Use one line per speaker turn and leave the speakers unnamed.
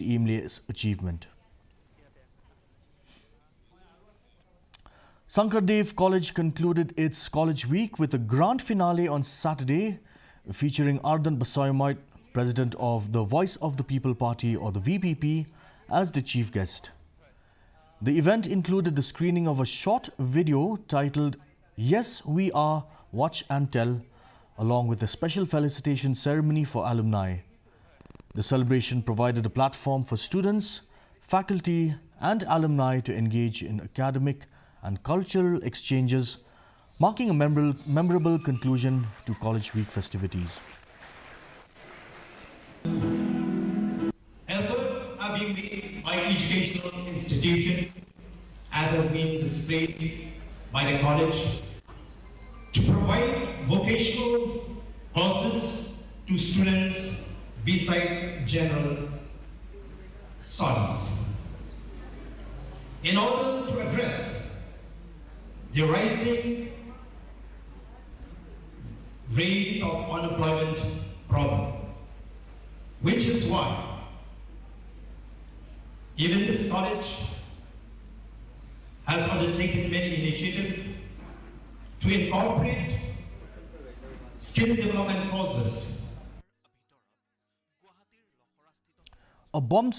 seamless achievement. Sankardev College concluded its college week with a grand finale on Saturday, featuring Ardan Basoyamite, president of the Voice of the People Party or the VPP, as the chief guest. The event included the screening of a short video titled "Yes, We Are, Watch and Tell," along with a special felicitation ceremony for alumni. The celebration provided a platform for students, faculty and alumni to engage in academic and cultural exchanges, marking a memorable conclusion to College Week festivities.
Efforts are being made by educational institutions, as has been displayed by the college, to provide vocational courses to students besides general studies. In order to address the rising rate of unemployment problem, which is why even this college has undertaken many initiatives to incorporate skill development courses.
A bomb